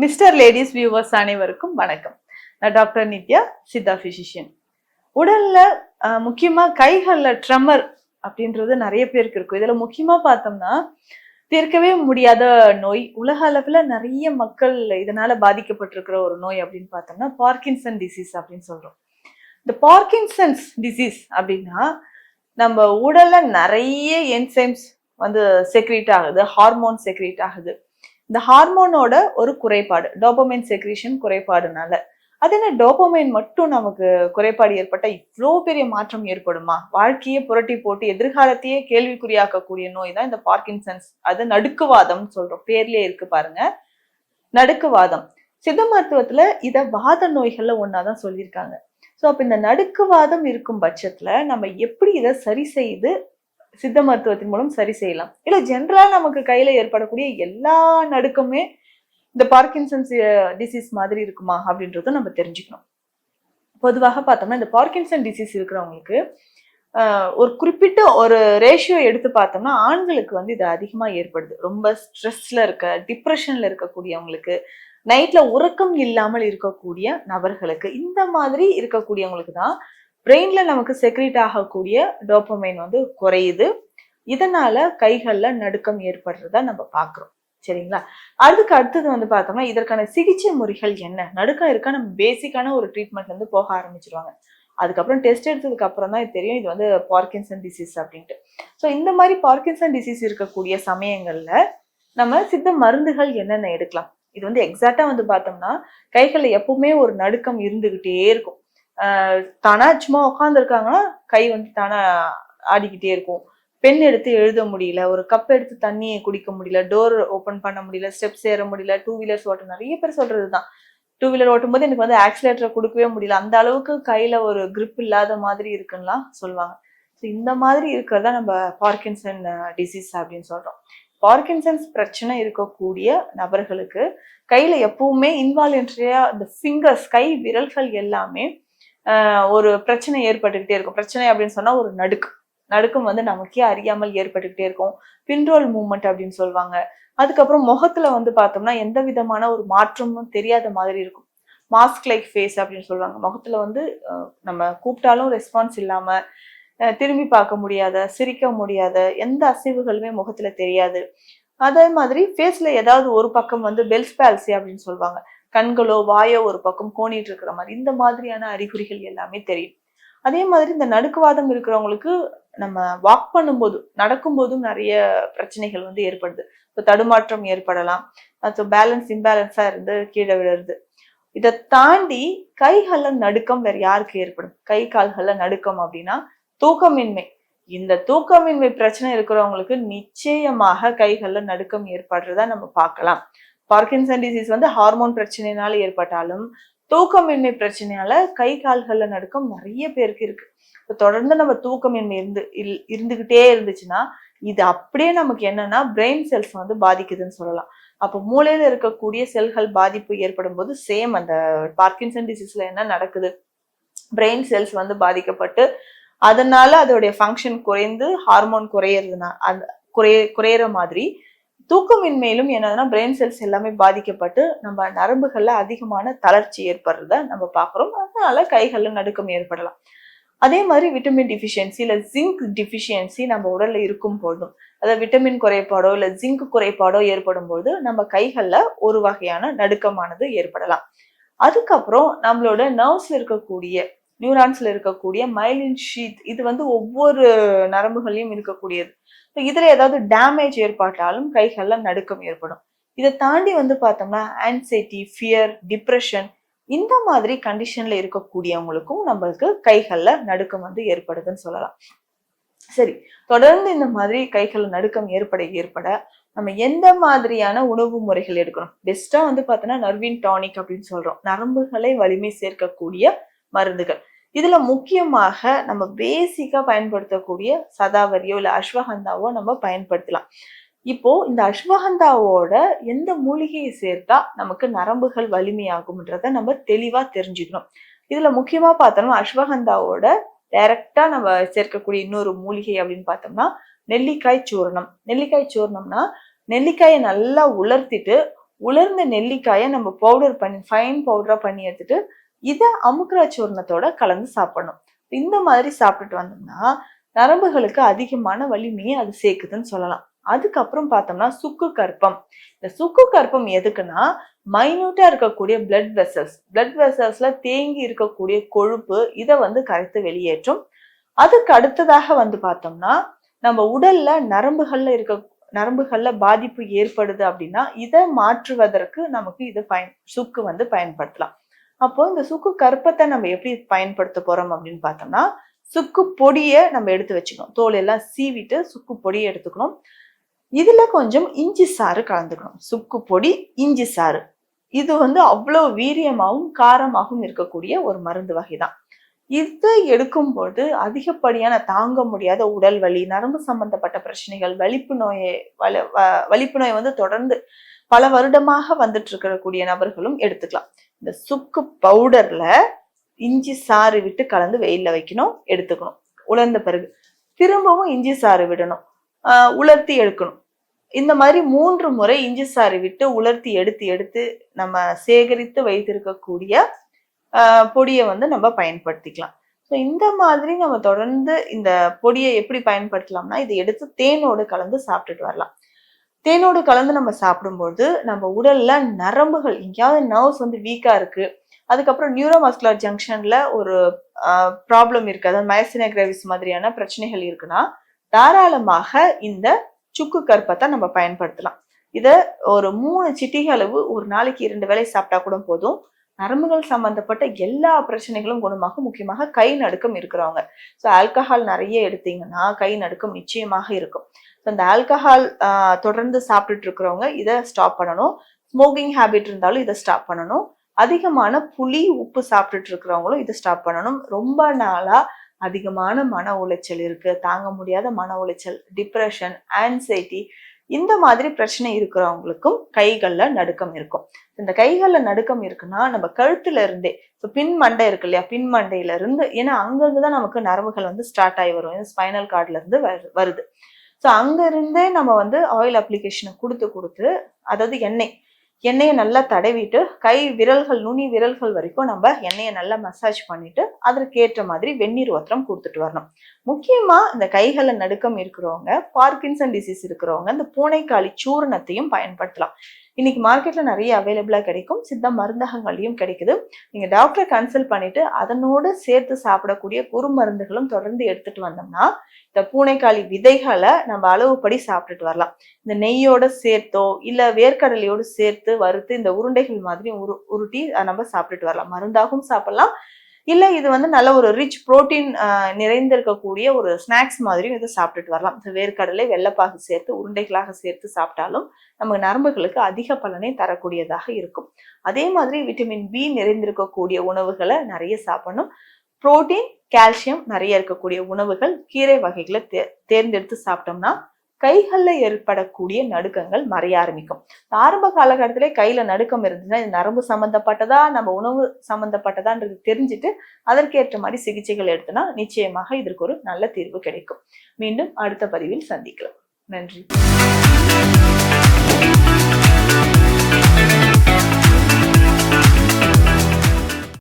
Mister ladies viewers அனைவருக்கும் வணக்கம். நான் டாக்டர் நித்யா, சித்தா பிசிஷியன். உடல்ல முக்கியமா கைகள்ல ட்ரெமர் அப்படின்றது நிறைய பேருக்கு இருக்கும். இதுல முக்கியமா பார்த்தோம்னா தீர்க்கவே முடியாத நோய். உலக அளவுல நிறைய மக்கள் இதனால பாதிக்கப்பட்டிருக்கிற ஒரு நோய் அப்படின்னு பார்த்தோம்னா பார்க்கின்சன் டிசீஸ் அப்படின்னு சொல்றோம். இந்த பார்க்கின்சன்ஸ் டிசீஸ் அப்படின்னா நம்ம உடல்ல நிறைய என்சைம்ஸ் வந்து செக்ரீட் ஆகுது, ஹார்மோன் செக்ரீட் ஆகுது. இந்த ஹார்மோனோட ஒரு குறைபாடு, டோபமைன் செக்ரீஷன் குறைபாடுனால. அது என்ன, டோபமைன் மட்டும் நமக்கு குறைபாடு ஏற்பட்டா இவ்வளோ பெரிய மாற்றம் ஏற்படுமா? வாழ்க்கையை புரட்டி போட்டு எதிர்காலத்தையே கேள்விக்குறியாக்கக்கூடிய நோய் தான் இந்த பார்க்கின்சன்ஸ். அது நடுக்குவாதம்னு சொல்றோம், பேர்லயே இருக்கு பாருங்க, நடுக்குவாதம். சித்த மருத்துவத்துல இத வாத நோய்கள்ல ஒன்னாதான் சொல்லியிருக்காங்க. ஸோ அப்ப இந்த நடுக்குவாதம் இருக்கும் பட்சத்துல நம்ம எப்படி இதை சரி செய்து சித்த மருத்துவத்தின் மூலம் சரி செய்யலாம்? இல்ல ஜென்ரலா நமக்கு கையில ஏற்படக்கூடிய எல்லா நடுக்குமே இந்த பார்க்கின்சன்ஸ் டிசீஸ் மாதிரி இருக்குமா அப்படின்றத நம்ம தெரிஞ்சுக்கணும். பொதுவாக பார்த்தோம்னா இந்த பார்க்கின்சன் டிசீஸ் இருக்கிறவங்களுக்கு ஒரு குறிப்பிட்ட ஒரு ரேஷியோ எடுத்து பார்த்தோம்னா ஆண்களுக்கு வந்து இது அதிகமா ஏற்படுது. ரொம்ப ஸ்ட்ரெஸ்ல இருக்க, டிப்ரெஷன்ல இருக்கக்கூடியவங்களுக்கு, நைட்ல உறக்கம் இல்லாமல் இருக்கக்கூடிய நபர்களுக்கு, இந்த மாதிரி இருக்கக்கூடியவங்களுக்கு தான் பிரெயின்ல நமக்கு செக்ரீட் ஆகக்கூடிய டோபமைன் வந்து குறையுது. இதனால கைகள்ல நடுக்கம் ஏற்படுறதா நம்ம பாக்குறோம். சரிங்களா? அதுக்கு அடுத்தது வந்து பார்த்தோம்னா இதற்கான சிகிச்சை முறைகள் என்ன? நடுக்கம் இருக்கா, நம்ம பேசிக்கான ஒரு ட்ரீட்மெண்ட்ல இருந்து போக ஆரம்பிச்சிருவாங்க. அதுக்கப்புறம் டெஸ்ட் எடுத்ததுக்கு அப்புறம் தான் தெரியும் இது வந்து பார்க்கின்சன் டிசீஸ் அப்படின்ட்டு. ஸோ இந்த மாதிரி பார்க்கின்சன் டிசீஸ் இருக்கக்கூடிய சமயங்கள்ல நம்ம சித்த மருந்துகள் என்னென்ன எடுக்கலாம்? இது வந்து எக்ஸாக்டா வந்து பார்த்தோம்னா கைகள்ல எப்பவுமே ஒரு நடுக்கம் இருந்துகிட்டே இருக்கும். தானா சும்மா உட்காந்துருக்காங்கன்னா கை வந்து தானா ஆடிக்கிட்டே இருக்கும். பென் எடுத்து எழுத முடியல, ஒரு கப் எடுத்து தண்ணியை குடிக்க முடியல, டோர் ஓப்பன் பண்ண முடியல, ஸ்டெப்ஸ் ஏற முடியல, டூ வீலர்ஸ் ஓட்ட, நிறைய பேர் சொல்றதுதான். டூ வீலர் ஓட்டும் போது எனக்கு வந்து ஆக்சிலேட்டரை கொடுக்கவே முடியல, அந்த அளவுக்கு கையில ஒரு கிரிப் இல்லாத மாதிரி இருக்குன்னுலாம் சொல்லுவாங்க. ஸோ இந்த மாதிரி இருக்கிறதா நம்ம பார்க்கின்சன் டிசீஸ் அப்படின்னு சொல்றோம். பார்க்கின்சன்ஸ் பிரச்சனை இருக்கக்கூடிய நபர்களுக்கு கையில எப்பவுமே இன்வாலன்ட்ரியா இந்த ஃபிங்கர்ஸ், கை விரல்கள் எல்லாமே ஒரு பிரச்சனை ஏற்பட்டுக்கிட்டே இருக்கும். பிரச்சனை அப்படின்னு சொன்னா ஒரு நடுக்கம் வந்து நமக்கே அறியாமல் ஏற்பட்டுக்கிட்டே இருக்கும். பின்ரோல் மூவ்மெண்ட் அப்படின்னு சொல்லுவாங்க. அதுக்கப்புறம் முகத்துல வந்து பார்த்தோம்னா எந்த விதமான ஒரு மாற்றமும் தெரியாத மாதிரி இருக்கும். மாஸ்க் லைக் ஃபேஸ் அப்படின்னு சொல்லுவாங்க. முகத்துல வந்து நம்ம கூப்பிட்டாலும் ரெஸ்பான்ஸ் இல்லாம, திரும்பி பார்க்க முடியாத, சிரிக்க முடியாத, எந்த அசைவுகளுமே முகத்துல தெரியாது. அதே மாதிரி ஃபேஸ்ல ஏதாவது ஒரு பக்கம் வந்து பெல்ஸ் பால்சி அப்படின்னு சொல்லுவாங்க. கண்களோ வாயோ ஒரு பக்கம் கோணிட்டு இருக்கிற மாதிரி, இந்த மாதிரியான அறிகுறிகள் எல்லாமே தெரியும். அதே மாதிரி இந்த நடுக்குவாதம் இருக்கிறவங்களுக்கு நம்ம வாக் பண்ணும்போது, நடக்கும்போதும் நிறைய பிரச்சனைகள் வந்து ஏற்படுது. இப்போ தடுமாற்றம் ஏற்படலாம், பேலன்ஸ் இம்பேலன்ஸா இருந்து கீழே விழுறது. இதை தாண்டி கைகள்ல நடுக்கம் வேற யாருக்கு ஏற்படும்? கை கால்கள்ல நடுக்கம் அப்படின்னா தூக்கமின்மை. இந்த தூக்கமின்மை பிரச்சனை இருக்கிறவங்களுக்கு நிச்சயமாக கைகள்ல நடுக்கம் ஏற்படுறதா நம்ம பார்க்கலாம். பார்க்கின்சன் டிசீஸ் வந்து ஹார்மோன் பிரச்சனைனால ஏற்பட்டாலும் தூக்கமின்மை பிரச்சனையால கை கால்கள்ல நடுக்கம் நிறைய பேருக்கு இருக்கு. இப்போ தொடர்ந்து நம்ம தூக்கமின்மை இருந்துகிட்டே இருந்துச்சுன்னா இது அப்படியே நமக்கு என்னன்னா பிரெயின் செல்ஸ் வந்து பாதிக்குதுன்னு சொல்லலாம். அப்போ மூளையில இருக்கக்கூடிய செல்கள் பாதிப்பு ஏற்படும் போது சேம் அந்த பார்க்கின்சன் டிசீஸ்ல என்ன நடக்குது, பிரெயின் செல்ஸ் வந்து பாதிக்கப்பட்டு அதனால அதோடைய ஃபங்க்ஷன் குறைந்து ஹார்மோன் குறையறதுனா அந்த குறையிற மாதிரி தூக்கமின்மையிலும் என்னதுன்னா பிரெயின் செல்ஸ் எல்லாமே பாதிக்கப்பட்டு நம்ம நரம்புகள்ல அதிகமான தளர்ச்சி ஏற்படுறத நம்ம பார்க்குறோம். அதனால கைகள்ல நடுக்கம் ஏற்படலாம். அதே மாதிரி விட்டமின் டிஃபிஷியன்சி இல்ல ஜிங்க் டிஃபிஷியன்சி நம்ம உடல்ல இருக்கும் போதும், அதாவது விட்டமின் குறைபாடோ இல்ல ஜிங்க் குறைபாடோ ஏற்படும் போது நம்ம கைகள்ல ஒரு வகையான நடுக்கமானது ஏற்படலாம். அதுக்கப்புறம் நம்மளோட நர்வ்ஸ்ல இருக்கக்கூடிய, நியூரான்ஸ்ல இருக்கக்கூடிய மைலின் ஷீத், இது வந்து ஒவ்வொரு நரம்புகளையும் இருக்கக்கூடியது. இதுல ஏதாவது டேமேஜ் ஏற்பட்டாலும் கைகள்ல நடுக்கம் ஏற்படும். இதை தாண்டி வந்து பார்த்தோம்னா ஆன்சைட்டி, ஃபியர், டிப்ரெஷன், இந்த மாதிரி கண்டிஷன்ல இருக்கக்கூடியவங்களுக்கும் நம்மளுக்கு கைகள்ல நடுக்கம் வந்து ஏற்படுதுன்னு சொல்லலாம். சரி, தொடர்ந்து இந்த மாதிரி கைகள்ல நடுக்கம் ஏற்பட நம்ம எந்த மாதிரியான உணவு முறைகள் எடுக்கணும்? பெஸ்டா வந்து பார்த்தோம்னா நர்வின் டானிக் அப்படின்னு சொல்றோம், நரம்புகளை வலிமை சேர்க்கக்கூடிய மருந்துகள். இதுல முக்கியமாக நம்ம பேசிக்கா பயன்படுத்தக்கூடிய சதாவரியோ இல்ல அஸ்வகந்தாவோ நம்ம பயன்படுத்தலாம். இப்போ இந்த அஸ்வகந்தாவோட எந்த மூலிகையை சேர்த்தா நமக்கு நரம்புகள் வலிமையாகும்ன்றத நம்ம தெளிவா தெரிஞ்சுக்கணும். இதுல முக்கியமா பார்த்தோம்னா அஸ்வகந்தாவோட டைரக்டா நம்ம சேர்க்கக்கூடிய இன்னொரு மூலிகை அப்படின்னு பார்த்தோம்னா நெல்லிக்காய் சூர்ணம். நெல்லிக்காய் சூர்ணம்னா நெல்லிக்காயை நல்லா உலர்த்திட்டு உலர்ந்த நெல்லிக்காயை நம்ம பவுடர் பண்ணி ஃபைன் பவுடரா பண்ணி எடுத்துட்டு இதை அமுக்குரா சூர்ணத்தோட கலந்து சாப்பிடணும். இந்த மாதிரி சாப்பிட்டுட்டு வந்தோம்னா நரம்புகளுக்கு அதிகமான வலிமையை அது சேர்க்குதுன்னு சொல்லலாம். அதுக்கப்புறம் பார்த்தோம்னா சுக்கு கற்பம். இந்த சுக்கு கற்பம் எதுக்குன்னா மைன்யூட்டா இருக்கக்கூடிய பிளட் வெசல்ஸ்ல தேங்கி இருக்கக்கூடிய கொழுப்பு இதை வந்து கரைத்து வெளியேற்றும். அதுக்கு அடுத்ததாக வந்து பார்த்தோம்னா நம்ம உடல்ல நரம்புகள்ல பாதிப்பு ஏற்படுது அப்படின்னா இதை மாற்றுவதற்கு நமக்கு இது சுக்கு வந்து பயன்படுத்தலாம். அப்போ இந்த சுக்கு கற்பத்தை நம்ம எப்படி பயன்படுத்த போறோம் அப்படின்னு பார்த்தோம்னா சுக்கு பொடியை நம்ம எடுத்து வச்சுக்கணும். தோல் எல்லாம் சீவிட்டு சுக்கு பொடியை எடுத்துக்கணும். இதுல கொஞ்சம் இஞ்சி சாறு கலந்துக்கணும். சுக்கு பொடி, இஞ்சி சாறு இது வந்து அவ்வளவு வீரியமாகவும் காரமாகவும் இருக்கக்கூடிய ஒரு மருந்து வகைதான். இதை எடுக்கும்போது அதிகப்படியான தாங்க முடியாத உடல் வலி, நரம்பு சம்பந்தப்பட்ட பிரச்சனைகள், வலிப்பு நோய் வந்து தொடர்ந்து பல வருடமாக வந்துட்டு இருக்கக்கூடிய நபர்களும் எடுத்துக்கலாம். இந்த சுக்கு பவுடர்ல இஞ்சி சாறு விட்டு கலந்து வெயில்ல வைக்கணும், எடுத்துக்கணும். உலர்ந்த பிறகு திரும்பவும் இஞ்சி சாறு விடணும், உலர்த்தி எடுக்கணும். இந்த மாதிரி 3 முறை இஞ்சி சாறு விட்டு உலர்த்தி எடுத்து நம்ம சேகரித்து வைத்திருக்கக்கூடிய பொடியை வந்து நம்ம பயன்படுத்திக்கலாம். ஸோ இந்த மாதிரி நம்ம தொடர்ந்து இந்த பொடியை எப்படி பயன்படுத்தலாம்னா இதை எடுத்து தேனோடு கலந்து சாப்பிட்டுட்டு வரலாம். தேனோடு கலந்து நம்ம சாப்பிடும்போது நம்ம உடல்ல நரம்புகள் எங்கேயாவது நர்வ்ஸ் வந்து வீக்கா இருக்கு, அதுக்கப்புறம் நியூரோமஸ்குலர் ஜங்ஷன்ல ஒரு ப்ராப்ளம் இருக்கு, அதாவது மயஸ்தீனியா கிராவிஸ் மாதிரியான பிரச்சனைகள் இருக்குன்னா தாராளமாக இந்த சுக்கு கற்பத்தை நம்ம பயன்படுத்தலாம். இதை ஒரு 3 சிட்டிகை அளவு ஒரு நாளைக்கு 2 வேளை சாப்பிட்டா கூட போதும். நரம்புகள் சம்பந்தப்பட்ட எல்லா பிரச்சனைகளும் குணமாகும். முக்கியமாக கை நடுக்கம் இருக்கிறவங்க, ஸோ ஆல்கஹால் நிறைய எடுத்தீங்கன்னா கை நடுக்கம் நிச்சயமாக இருக்கும். ஸோ இந்த ஆல்கஹால் தொடர்ந்து சாப்பிட்டுட்டு இருக்கிறவங்க இதை ஸ்டாப் பண்ணணும். ஸ்மோக்கிங் ஹேபிட் இருந்தாலும் இதை ஸ்டாப் பண்ணணும். அதிகமான புளி உப்பு சாப்பிட்டுட்டு இருக்கிறவங்களும் இதை ஸ்டாப் பண்ணணும். ரொம்ப நாளா அதிகமான மன உளைச்சல் இருக்கு, தாங்க முடியாத மன உளைச்சல், டிப்ரெஷன், ஆன்சைட்டி இந்த மாதிரி பிரச்சனை இருக்கிறவங்களுக்கும் கைகள்ல நடுக்கம் இருக்கும். இந்த கைகள்ல நடுக்கம் இருக்குன்னா நம்ம கழுத்துல இருந்தே, பின் மண்டை இருக்கு இல்லையா, பின் மண்டையில இருந்து, ஏன்னா அங்கிருந்துதான் நமக்கு நரம்புகள் வந்து ஸ்டார்ட் ஆகி வரும், ஸ்பைனல் கார்ட்ல இருந்து வருது. ஸோ அங்க இருந்தே நம்ம வந்து ஆயில் அப்ளிகேஷனை கொடுத்து அதாவது எண்ணெயை நல்லா தடவிட்டு கை விரல்கள், நுனி விரல்கள் வரைக்கும் நம்ம எண்ணெயை நல்லா மசாஜ் பண்ணிட்டு அதற்கேற்ற மாதிரி வெந்நீர் ஒத்தரம் கொடுத்துட்டு வரணும். முக்கியமா இந்த கைகள்ல நடுக்கம் இருக்கிறவங்க, பார்க்கின்சன் டிசீஸ் இருக்கிறவங்க இந்த பூனைக்காளி சூர்ணத்தையும் பயன்படுத்தலாம். இன்னைக்கு மார்க்கெட்ல நிறைய அவைலபிளா கிடைக்கும், சித்த மருந்தகங்களையும் கிடைக்குது. நீங்க டாக்டரை கன்சல்ட் பண்ணிட்டு அதனோடு சேர்த்து சாப்பிடக்கூடிய குறுமருந்துகளும் தொடர்ந்து எடுத்துட்டு வந்தோம்னா இந்த பூனைக்காளி விதைகளை நம்ம அளவுப்படி சாப்பிட்டுட்டு வரலாம். இந்த நெய்யோட சேர்த்தோ இல்ல வேர்க்கடலையோடு சேர்த்து வறுத்து இந்த உருண்டைகள் மாதிரி உருட்டி நம்ம சாப்பிட்டுட்டு வரலாம். மருந்தாகவும் சாப்பிடலாம், இல்ல இது வந்து நல்ல ஒரு ரிச் புரோட்டீன் நிறைந்திருக்கக்கூடிய ஒரு ஸ்நாக்ஸ் மாதிரியும் இதை சாப்பிட்டுட்டு வரலாம். வேர்க்கடலை வெள்ளைப்பாகு சேர்த்து உருண்டைகளாக சேர்த்து சாப்பிட்டாலும் நமக்கு நரம்புகளுக்கு அதிக பலனை தரக்கூடியதாக இருக்கும். அதே மாதிரி விட்டமின் பி நிறைந்திருக்கக்கூடிய உணவுகளை நிறைய சாப்பிடணும். புரோட்டீன், கால்சியம் நிறைய இருக்கக்கூடிய உணவுகள், கீரை வகைகளை தேர்ந்தெடுத்து சாப்பிட்டோம்னா கைகள்ல ஏற்படக்கூடிய நடுக்கங்கள் மறைய ஆரம்பிக்கும். ஆரம்ப காலகட்டத்திலே கையில நடுக்கம் இருந்துச்சுன்னா இது நரம்பு சம்பந்தப்பட்டதா நம்ம உணவு சம்பந்தப்பட்டதான்றது தெரிஞ்சுட்டு அதற்கேற்ற மாதிரி சிகிச்சைகள் எடுத்தோம்னா நிச்சயமாக இதற்கு ஒரு நல்ல தீர்வு கிடைக்கும். மீண்டும் அடுத்த பதிவில் சந்திக்கலாம். நன்றி.